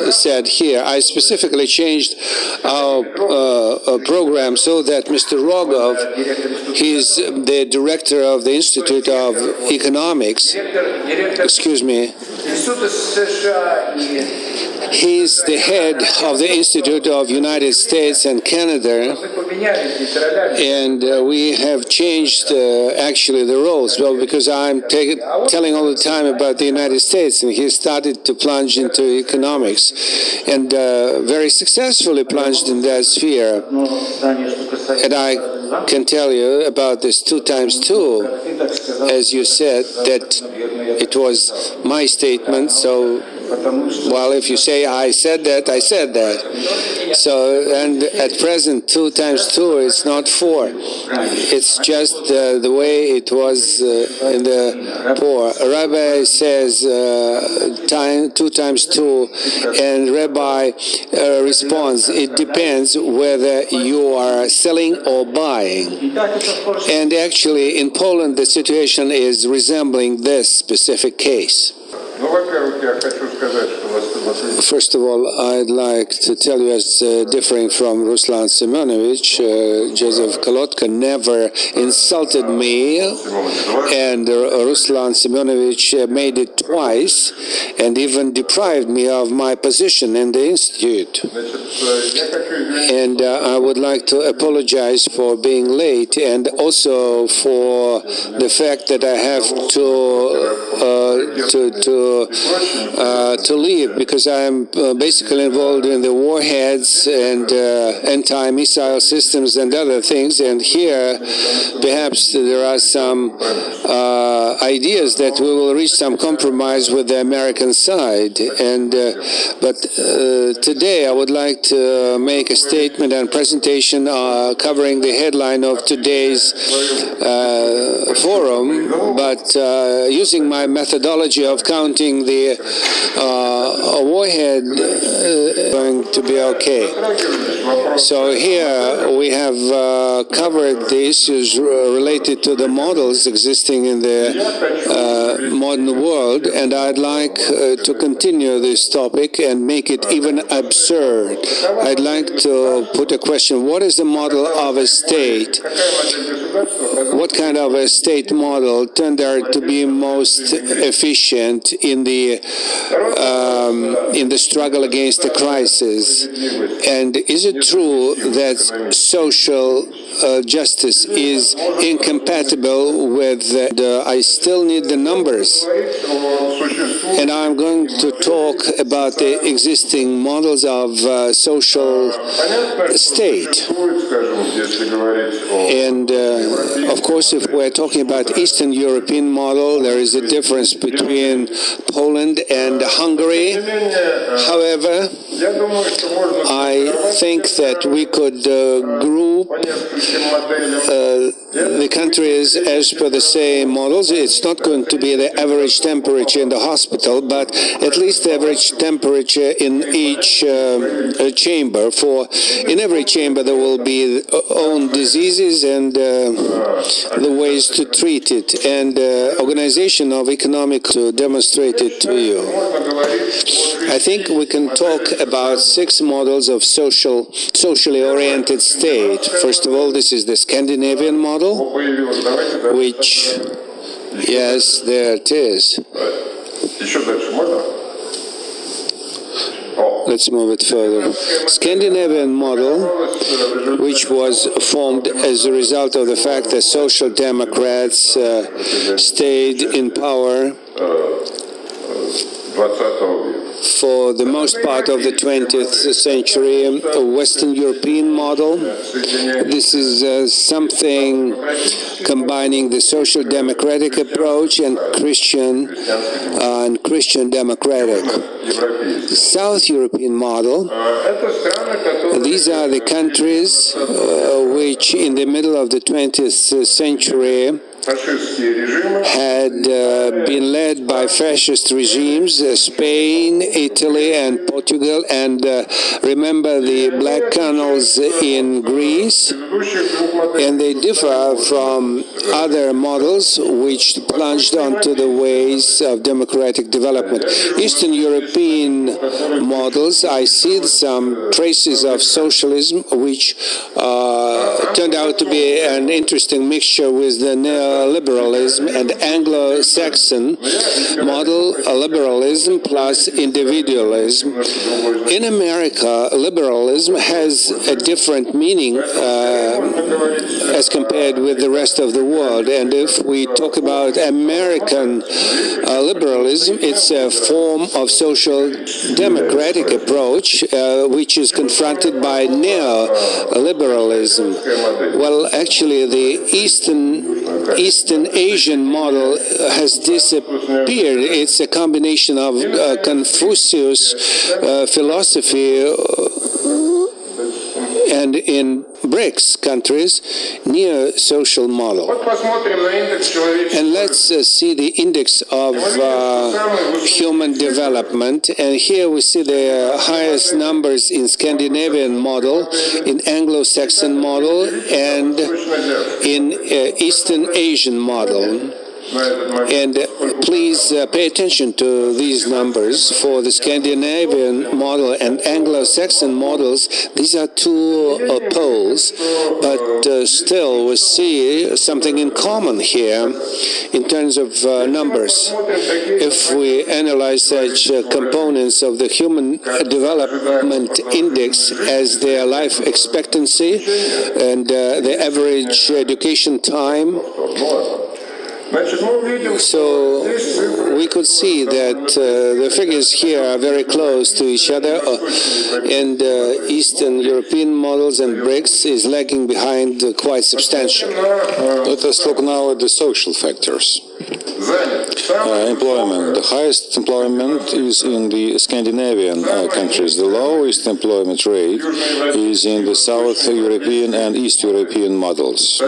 Said here, I specifically changed our program so that Mr. Rogov, he's the director of the Institute of Economics, excuse me, he's the head of the Institute of United States and Canada, and we have changed actually the roles, well, because I'm telling all the time about the United States, and he started to plunge into economics, and very successfully plunged in that sphere. And I can tell you about this 2 times 2, as you said, that it was my statement, so well, if you say I said that, I said that. So, and at present 2 times 2 is not 4. It's just the way it was in the poor. Rabbi says 2 times 2, and Rabbi responds, it depends whether you are selling or buying. And actually in Poland the situation is resembling this specific case. First of all, I'd like to tell you, as differing from Ruslan Semyonovich, Joseph Kolotka never insulted me, and Ruslan Semyonovich made it twice, and even deprived me of my position in the Institute. And I would like to apologize for being late, and also for the fact that I have to leave, because I'm basically involved in the warheads and anti-missile systems and other things, and here perhaps there are some ideas that we will reach some compromise with the American side, and but today I would like to make a statement and presentation covering the headline of today's forum, but using my methodology of counting the warhead going to be okay. So here we have covered the issues related to the models existing in the modern world, and I'd like to continue this topic and make it even absurd. I'd like to put a question: what is the model of a state? What kind of a state model turned out to be most efficient in the struggle against the crisis? And is it true that social justice is incompatible with I still need the numbers? And I'm going to talk about the existing models of social state. And of course, if we're talking about Eastern European model, there is a difference between Poland and Hungary. However, I think that we could group the countries as per the same models. It's not going to be the average temperature in the hospital, but at least the average temperature in each chamber. For in every chamber there will be own diseases and the ways to treat it, and organization of economic to demonstrate it to you. I think we can talk about 6 models of socially oriented state. First of all, this is the Scandinavian model, which, yes, there it is. Let's move it further. Scandinavian model, which was formed as a result of the fact that social democrats stayed in power for the most part of the 20th century, a Western European model. This is something combining the social democratic approach and Christian democratic. The South European model, these are the countries which in the middle of the 20th century had been led by fascist regimes, Spain, Italy, and Portugal, and remember the black colonels in Greece, and they differ from other models which plunged onto the ways of democratic development. Eastern European models, I see some traces of socialism which turned out to be an interesting mixture with the neoliberalism and Anglo-Saxon model, liberalism plus individualism. In America, liberalism has a different meaning as compared with the rest of the world. And if we talk about American liberalism, it's a form of social democratic approach which is confronted by neoliberalism. Well, actually, the Eastern Asian model has disappeared. It's a combination of Confucius philosophy and in BRICS countries, neo-social model. And let's see the index of human development. And here we see the highest numbers in Scandinavian model, in Anglo-Saxon model, and in Eastern Asian model. And please pay attention to these numbers. For the Scandinavian model and Anglo-Saxon models, these are two poles, but still we see something in common here in terms of numbers. If we analyze such components of the Human Development Index as their life expectancy and the average education time, so we could see that the figures here are very close to each other, and Eastern European models and BRICS is lagging behind quite substantially. Let us look now at the social factors. Employment. The highest employment is in the Scandinavian countries. The lowest employment rate is in the South European and East European models.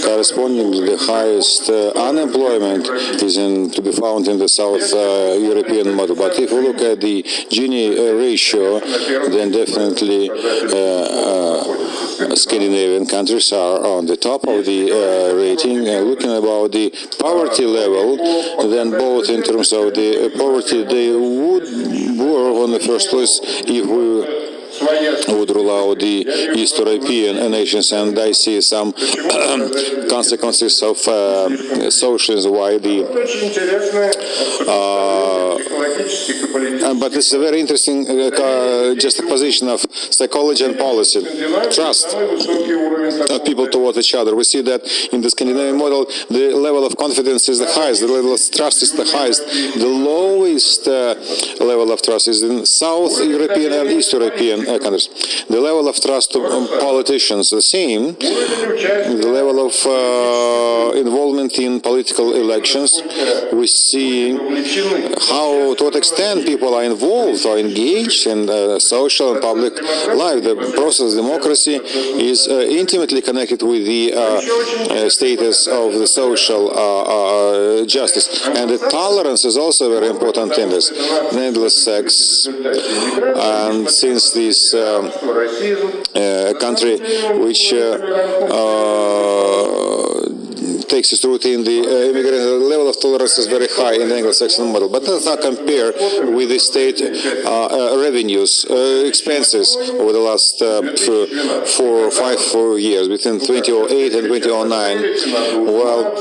Correspondingly, the highest unemployment is to be found in the South European model. But if we look at the Gini ratio, then definitely Scandinavian countries are on the top of the rating. Looking about the poverty level, then both in terms of the poverty, they were on the first place if we would rule out the East European nations, and I see some consequences of socialism, why the but it's a very interesting juxtaposition of psychology and policy. Trust of people toward each other. We see that in the Scandinavian model, the level of confidence is the highest, the level of trust is the highest. The lowest level of trust is in South European and East European countries. The level of trust of politicians the same. The level of involvement in political elections. We see how, to what extent people are involved or engaged in social and public life. The process of democracy is intimately connected with the status of the social justice. And the tolerance is also very important in this. Needless sex. And since this country which takes its root in the immigrant, the level of tolerance is very high in the Anglo-Saxon model. But let's not compare with the state revenues, expenses over the last 4 years, between 2008 and 2009. Well,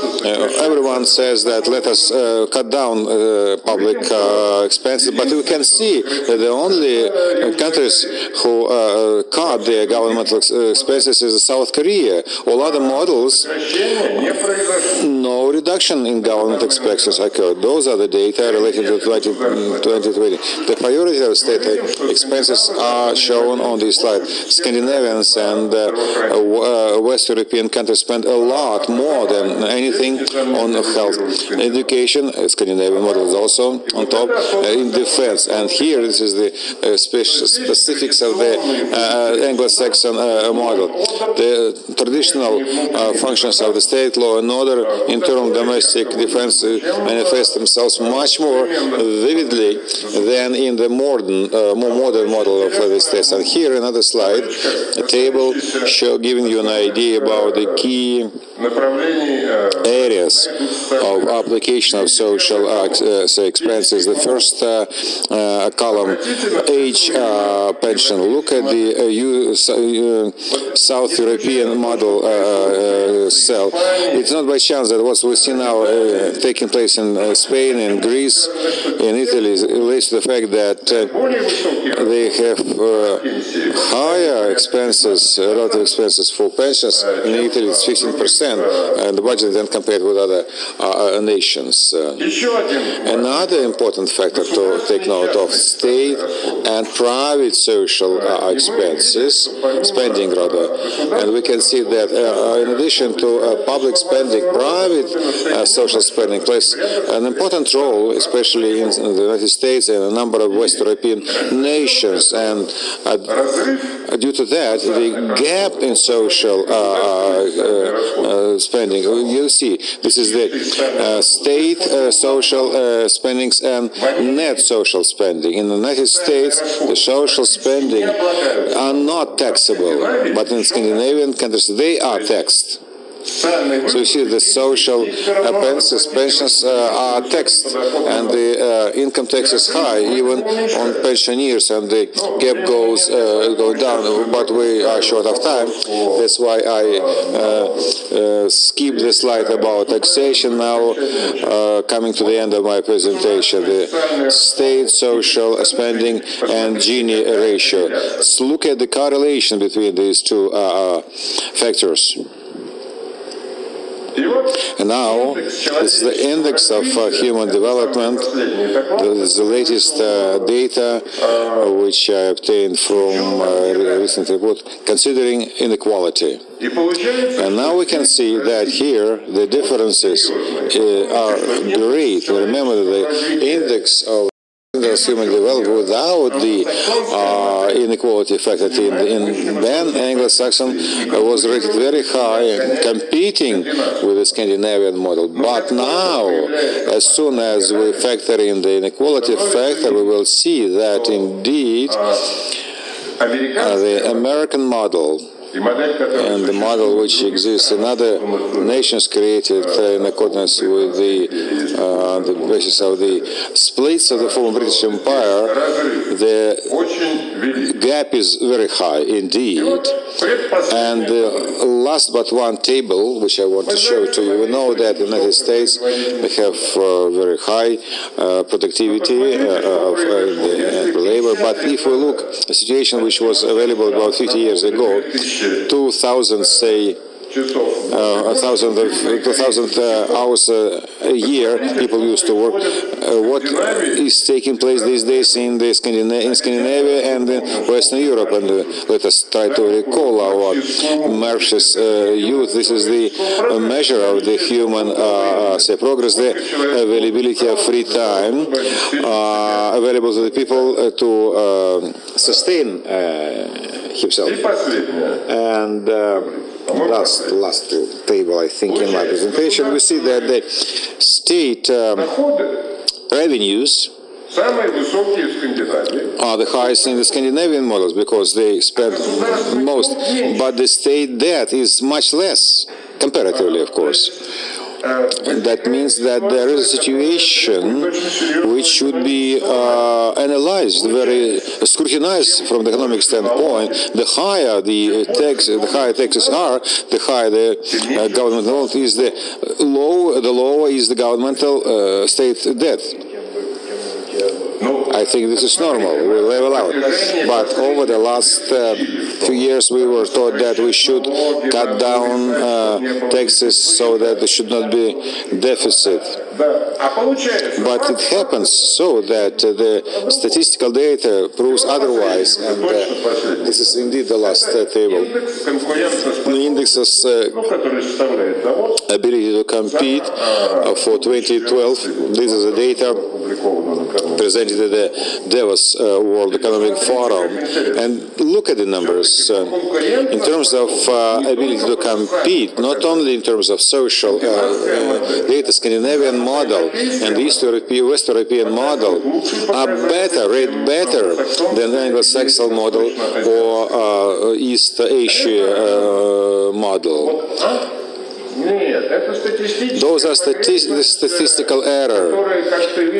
everyone says that let us cut down public expenses, but we can see that the only countries who cut their governmental expenses is South Korea. All other models, no reduction in government expenses occurred. Those are the data related to 2020. The priority of state expenses are shown on this slide. Scandinavians and West European countries spend a lot more than anything on health. Education, Scandinavian model is also on top, in defense. And here, this is the specifics of the Anglo-Saxon model. The traditional functions of the state, law and order, internal domestic defense manifest themselves much more vividly than in the more modern model of the states. And here another slide, a table giving you an idea about the key areas of application of social expenses. The first column, age pension. Look at the South European model cell. It's not by chance that what we see now taking place in Spain, in Greece, in Italy relates to the fact that they have higher expenses, relative expenses for pensions. In Italy, it's 15%, and the budget then compared with other nations. Another important factor to take note of: state and private social expenses, spending rather. And we can see that in addition to public spending, private social spending plays an important role, especially in the United States and a number of West European nations. And due to that, the gap in social spending, you'll see, this is the state social spendings and net social spending. In the United States, the social spending are not taxable, but in Scandinavian countries, they are taxed. So you see the social pensions are taxed, and the income tax is high, even on pensioners, and the gap goes down. But we are short of time. That's why I skip the slide about taxation now, coming to the end of my presentation. The state social spending and Gini ratio. Let's look at the correlation between these two factors. And now, this is the index of human development. This is the latest data which I obtained from a recent report considering inequality. And now we can see that here the differences are great. Remember the index of human development without the inequality factor in then Anglo-Saxon was rated very high, competing with the Scandinavian model. But now, as soon as we factor in the inequality factor, we will see that indeed the American model and the model which exists in other nations created in accordance with the basis of the splits of the former British Empire, the gap is very high indeed. And last but one table, which I want to show to you, we know that in the United States they have very high productivity of the labor, but if we look at a situation which was available about 50 years ago, 2,000, say, 2,000 hours a year people used to work. What is taking place these days in Scandinavia and in Western Europe? And let us try to recall our Marxist youth. This is the measure of the human progress, the availability of free time available to the people to sustain himself. And last table, I think, in my presentation, we see that the state revenues are the highest in the Scandinavian models because they spend most, but the state debt is much less, comparatively, of course. That means that there is a situation which should be analyzed, very scrutinized from the economic standpoint. The higher the higher taxes are, the higher the governmental is, the lower is the governmental state debt. I think this is normal. We level out. But over the last few years, we were taught that we should cut down taxes so that there should not be deficit. But it happens so that the statistical data proves otherwise, and this is indeed the last table. The index's ability to compete for 2012, this is the data presented at the Davos World Economic Forum, and look at the numbers. In terms of ability to compete, not only in terms of social data, Scandinavian model and the West European model are rate better than Anglo-Saxon model or East Asia model. Those are statistical error,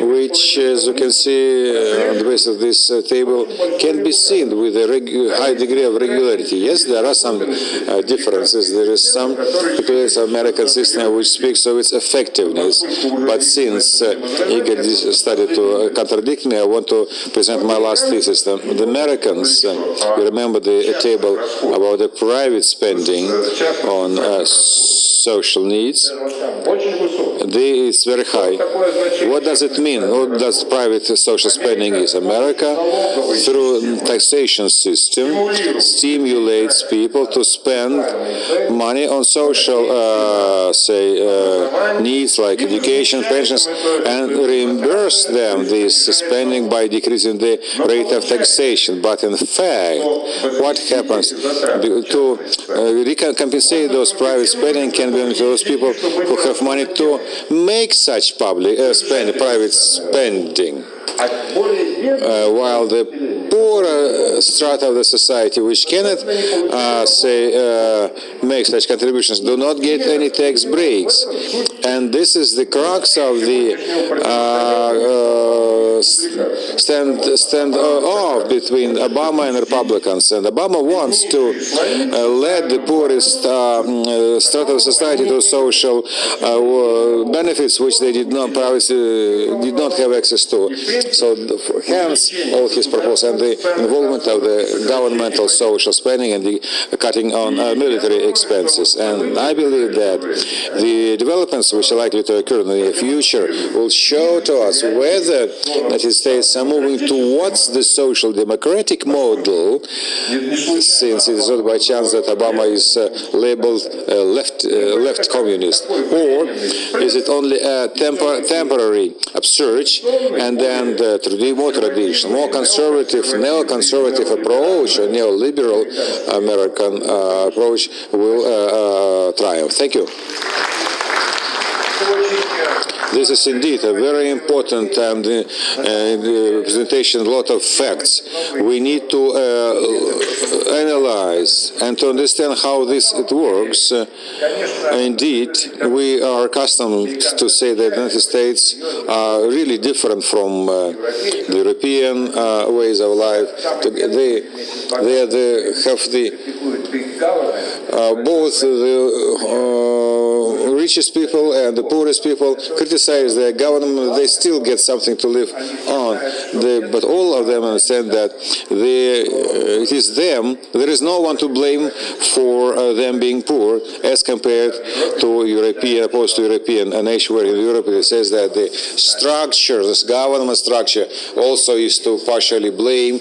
which, as you can see on the basis of this table, can be seen with a high degree of regularity. Yes, there are some differences. There is some particulars of American system which speaks of its effectiveness. But since Igor started to contradict me, I want to present my last thesis. The Americans, you remember the table about the private spending on social needs, it's very high. What does it mean? What does private social spending is? America, through taxation system, stimulates people to spend money on social, needs like education, pensions, and reimburse them this spending by decreasing the rate of taxation. But in fact, what happens to compensate those private spending can be to those people who have money to make such private spending, while the poorer strata of the society, which cannot make such contributions, do not get any tax breaks. And this is the crux of the stand-off between Obama and Republicans. And Obama wants to let the poorest strata of society to social benefits which they did not have access to. So hence all his proposals and the involvement of the governmental social spending and the cutting on military expenses. And I believe that the developments which are likely to occur in the near future will show to us whether the United States are moving towards the social democratic model, since it is not by chance that Obama is labeled left communist, or is it only a temporary upsurge, and then the more traditional, more conservative, neo-conservative approach, or neoliberal American approach will triumph. Thank you. This is indeed a very important and presentation, a lot of facts. We need to analyze and to understand how it works. Indeed, we are accustomed to say that the United States are really different from the European ways of life. They have both the richest people and the poorest people criticize their government. They still get something to live on. But all of them understand that it is them. There is no one to blame for them being poor as compared to European, opposed to European nation, where in Europe it says that the structure, this government structure, also is to partially blame